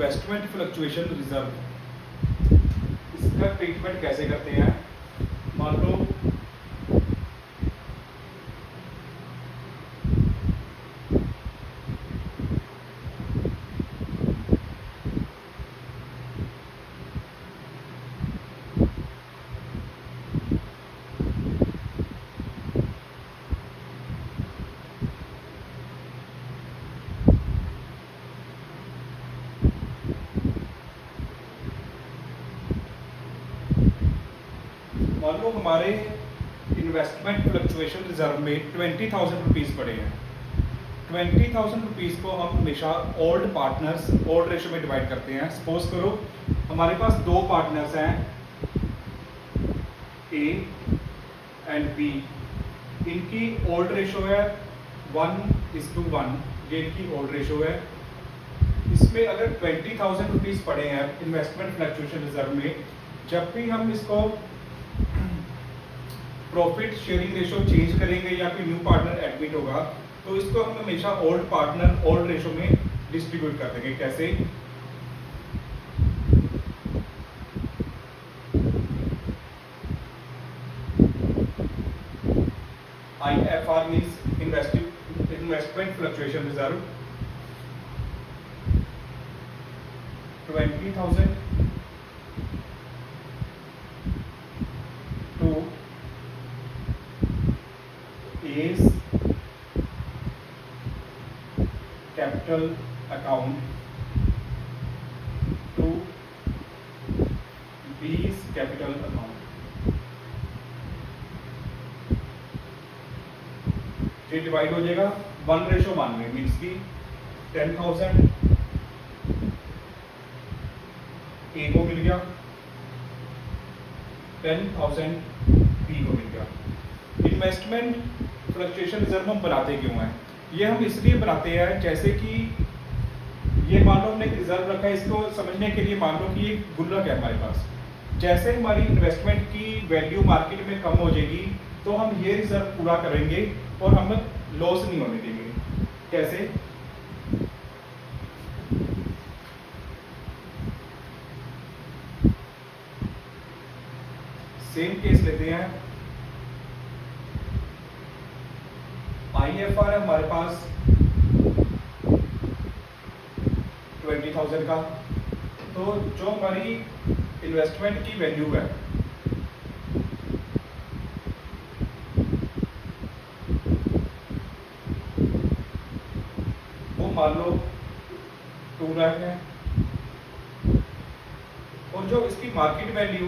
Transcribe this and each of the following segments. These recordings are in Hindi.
इन्वेस्टमेंट फ्लक्चुएशन रिजर्व, इसका ट्रीटमेंट कैसे करते हैं। मान लो हमारे इन्वेस्टमेंट फ्लक्चुएशन रिजर्व में 20,000 रुपीज़ पड़े हैं। 20,000 रुपीज़ को हम हमेशा ओल्ड पार्टनर्स ओल्ड रेशो में डिवाइड करते हैं। सपोज करो हमारे पास दो पार्टनर्स हैं ए एंड बी, इनकी ओल्ड रेशो है 1:1, ये इनकी ओल्ड रेशो है। इसमें अगर 20,000 रुपीज़ पड़े हैं इन्वेस्टमेंट फ्लक्चुएशन रिजर्व में, जब भी हम इसको प्रॉफिट शेयरिंग रेशो चेंज करेंगे या फिर न्यू पार्टनर एडमिट होगा तो इसको हम हमेशा ओल्ड पार्टनर ओल्ड रेशो में डिस्ट्रीब्यूट कर देंगे। कैसे? IFR means investment fluctuation reserve 20,000 to A's capital account to B's capital account। ये डिवाइड हो जाएगा 1:1 में, मीन्स की 10,000 A को मिल गया, 10,000 B को मिल गया। इन्वेस्टमेंट फ्लक्चुएशन रिजर्व हम बनाते क्यों हैं? ये हम इसलिए बनाते हैं जैसे कि ये मान लो हमने एक रिजर्व रखा है, इसको समझने के लिए मान लो कि ये गुल्लक है हमारे पास। जैसे हमारी इन्वेस्टमेंट की वैल्यू मार्केट में कम हो जाएगी तो हम ये रिजर्व पूरा करेंगे और हम लॉस नहीं होने देंगे। कैसे? सेम केस लेते हैं। IFR है हमारे पास 20,000 का, तो जो हमारी इन्वेस्टमेंट की वैल्यू है वो मान लो 2 लाख है, और जो इसकी मार्केट वैल्यू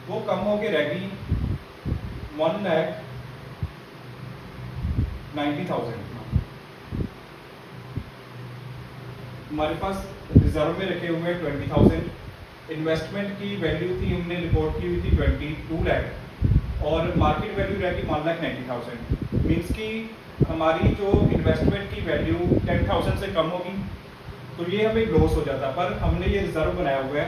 वो कम होके रहेगी 1,90,000। हमारे पास रिजर्व में रखे हुए 20,000, इन्वेस्टमेंट की वैल्यू थी हमने रिपोर्ट की हुई थी 22 लाख और मार्केट वैल्यू रहेगी 1,90,000। मीन्स कि हमारी जो इन्वेस्टमेंट की वैल्यू 10,000 से कम होगी तो ये हमें लॉस हो जाता, पर हमने ये रिजर्व बनाया हुआ है।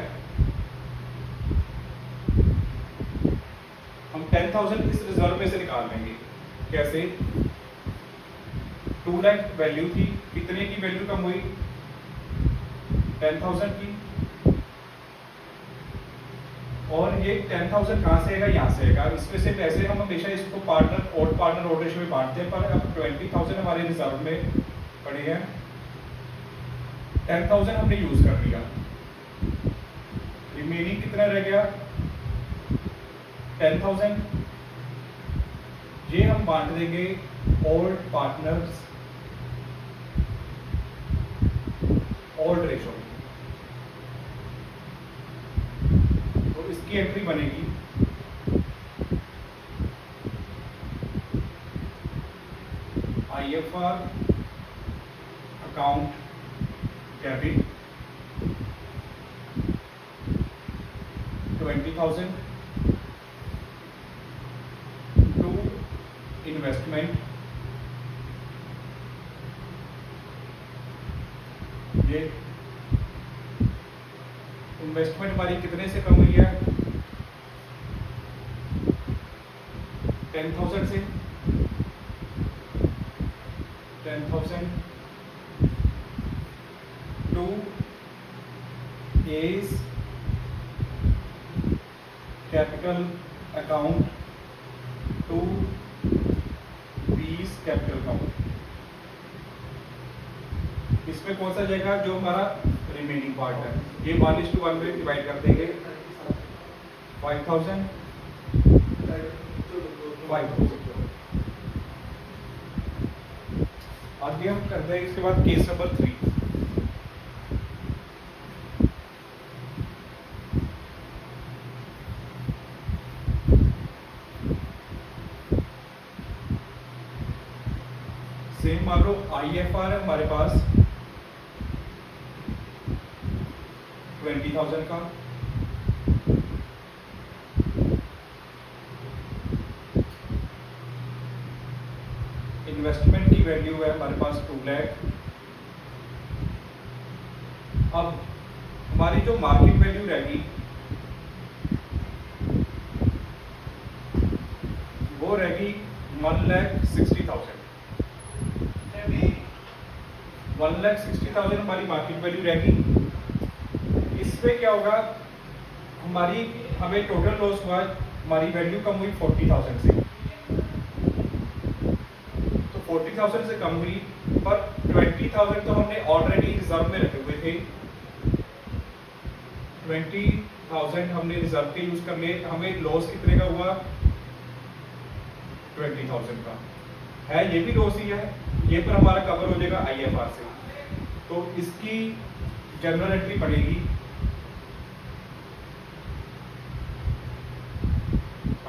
हम 10,000 इस रिजर्व में से निकाल लेंगे। कैसे? 2 लाख वैल्यू थी, कितने की वैल्यू कम हुई? 10,000 की। और ये 10,000 कहाँ से आएगा? यहाँ से आएगा। इसमें से पैसे हम हमेशा इसको पार्टनर ओल्ड रेशो में बांटते हैं, पर अब 20,000 हमारे रिजर्व में पड़े हैं, 10,000 हमने यूज कर लिया, रिमेनिंग कितना रह गया? 10,000। ये हम बांट देंगे ओल्ड पार्टनर्स ओल्ड रेशो में। तो इसकी एंट्री बनेगी IFR account debit 20,000 to investment, ये इन्वेस्टमेंट हमारी कितने से कम हुई है? 10,000 से। 10,000 to A's capital account to B's capital account। इसमें कौन सा जाएगा? जो हमारा रिमेनिंग पार्ट है, ये 1:1 में डिवाइड कर देंगे। 5,000 आगे हम करते हैं। इसके बाद केस नंबर 3। सेम मान लो IFR है हमारे पास 20,000 का, इन्वेस्टमेंट की वैल्यू है हमारे पास 2 लाख। अब हमारी जो मार्केट वैल्यू रहेगी वो रहेगी 1,60,000। 1,60,000 हमारी मार्केट वैल्यू रहेगी। इसमें क्या होगा? हमें टोटल लॉस हुआ, हमारी वैल्यू कम हुई 40,000 से, तो 40,000 से कम हुई, पर 20,000 तो हमने ऑलरेडी रिजर्व में रखे हुए थे। 20,000 हमने रिजर्व के यूज कर लिए। हमें लॉस कितने का हुआ? 20,000 का है। ये भी लॉस ही है, ये पर हमारा कवर हो जाएगा IFR से। तो इसकी जनरल एंट्री पड़ेगी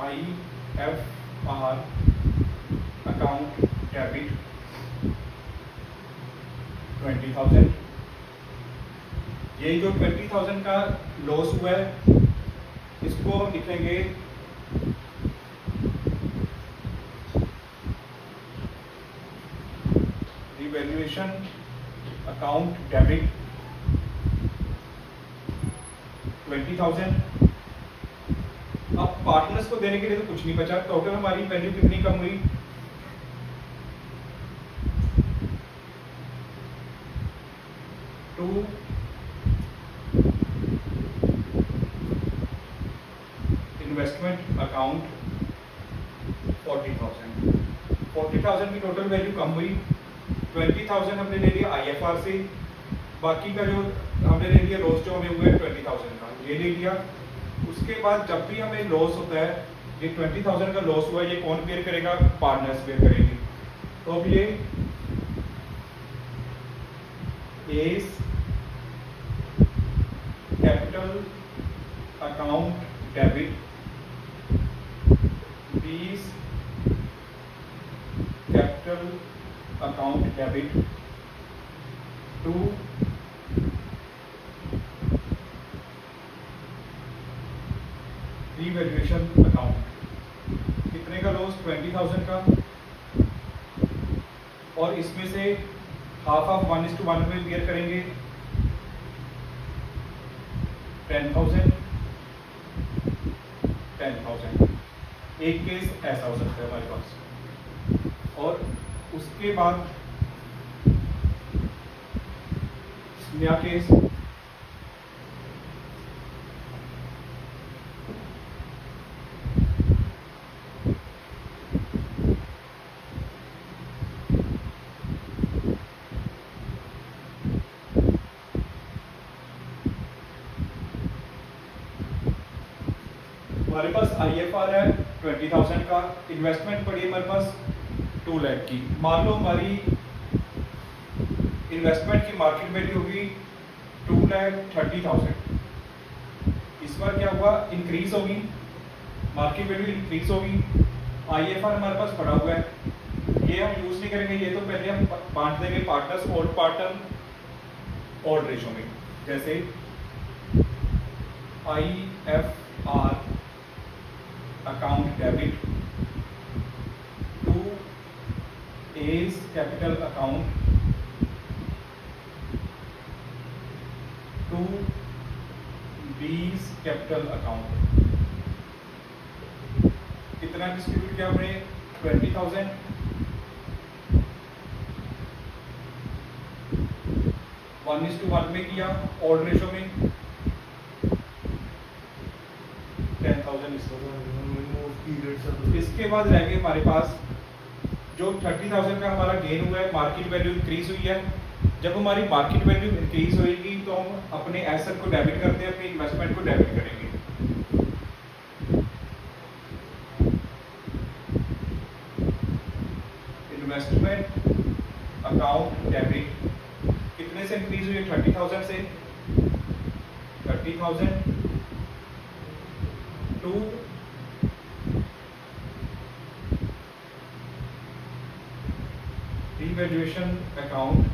IFR अकाउंट डेबिट 20,000। ये जो 20,000 का लॉस हुआ है इसको हम लिखेंगे रिवैल्यूएशन अकाउंट डेबिट 20,000। अब पार्टनर्स को देने के लिए तो कुछ नहीं बचा। टोटल हमारी वैल्यू कितनी कम हुई? 2 इन्वेस्टमेंट अकाउंट 40,000 की टोटल वैल्यू कम हुई। 20,000 हमने ले लिया IFR से, बाकी का जो हमने ले लिया लॉस जो हमें हुआ है 20,000 का, ये ले लिया। उसके बाद जब भी हमें लॉस होता है, ये 20,000 का लॉस हुआ, ये कौन बेयर करेगा? पार्टनर्स बेयर करेंगे। तो अब ये A's capital account debit, B's capital account debit to revaluation account. कितने का लॉस? 20,000 का। और इसमें से हाफ 1:1 में बेयर करेंगे 10,000। एक केस ऐसा हो सकता है हमारे पास। और उसके बाद नया केस हमारे पास IFR है 20,000 का, इन्वेस्टमेंट पड़ी है हमारे पास 2 लाख की। मान लो हमारी इन्वेस्टमेंट की मार्केट वैल्यू होगी 2,30,000। इस बार क्या हुआ? इंक्रीज होगी, मार्केट वैल्यू इंक्रीज होगी। IFR हमारे पास पड़ा हुआ है, ये हम यूज नहीं करेंगे। ये तो पहले हम बांट देंगे partners, old partner old ratio में। जैसे IFR account debit to A's capital account to B's capital account. कितना डिस्ट्रीब्यूट किया हमने? 20,000। 1:1 में किया, ऑड रेशो में 10,000 इसके बाद रह गए हमारे पास जो 30,000 का हमारा गेन हुआ है, मार्केट वैल्यू इंक्रीज हुई है। जब हमारी मार्केट वैल्यू इंक्रीज होगी तो हम अपने एसेट को डेबिट करते हैं, अपने इन्वेस्टमेंट को डेबिट करेंगे। इन्वेस्टमेंट अकाउंट डेबिट कितने से इंक्रीज हुई है? 30,000 से। 30,000 to revaluation account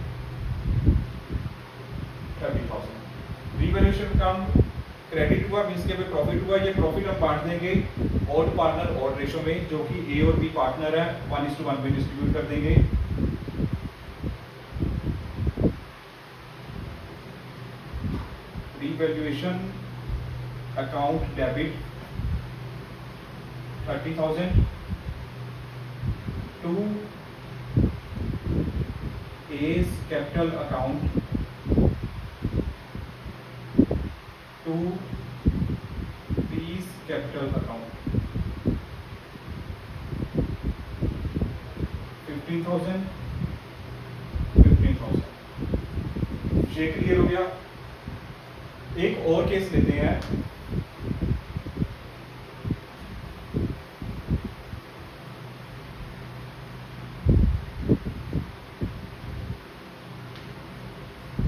30,000। Revaluation account credit हुआ, मींस के प्रॉफिट हुआ। ये प्रॉफिट हम बांट देंगे ऑड पार्टनर ऑड रेशो में, जो कि ए और बी पार्टनर है, 1:1 में डिस्ट्रीब्यूट कर देंगे। Revaluation account debit 30,000 to A's capital account to B's capital account 15,000 15,000। ये क्लियर हो गया। एक और केस लेते हैं।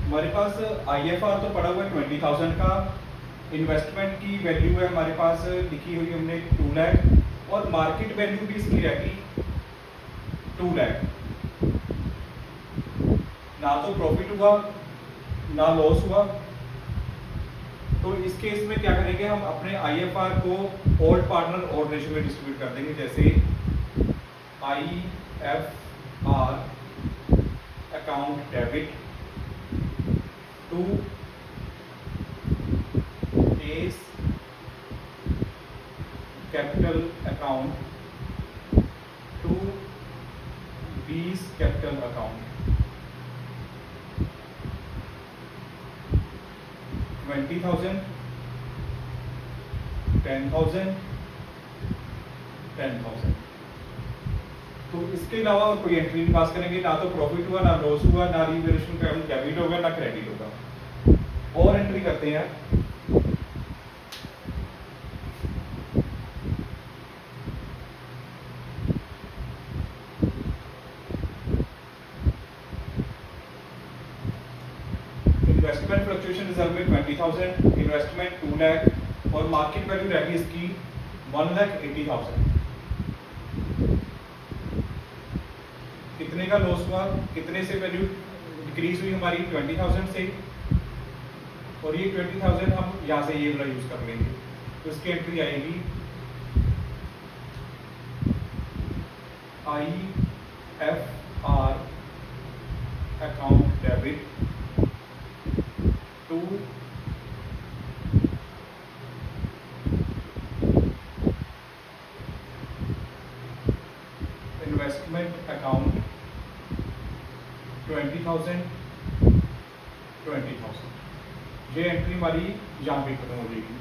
हमारे पास IFR तो पड़ा हुआ है 20,000 का, इन्वेस्टमेंट की वैल्यू है हमारे पास लिखी हुई हमने 2 लाख, और मार्केट वैल्यू भी इसकी रहेगी 2 लाख। ना तो प्रॉफिट हुआ ना लॉस हुआ, तो इस केस में क्या करेंगे, हम अपने IFR को ऑड पार्टनर ऑड रेशियो में डिस्ट्रीब्यूट कर देंगे। जैसे IFR account debit to A's capital account to B's capital account 20,000 10,000 10,000। तो इसके अलावा और कोई एंट्री नहीं पास करेंगे, ना तो प्रॉफिट हुआ ना लॉस हुआ, ना रिवैल्यूएशन का डेबिट होगा ना क्रेडिट होगा। और एंट्री करते हैं। इन्वेस्टमेंट फ्लक्चुएशन रिजर्व में 20,000, इन्वेस्टमेंट 2 लाख और मार्केट वैल्यू रहेगी इसकी 1,80,000। कितने का लॉस हुआ, कितने से वैल्यू डिक्रीज हुई हमारी? 20,000 से। और ये 20,000 हम यहाँ से ये वाला यूज कर लेंगे, तो इसकी एंट्री आएगी IFR account debit to investment account 20,000 20,000। ये एंट्री हमारी यहाँ पे खत्म हो जाएगी।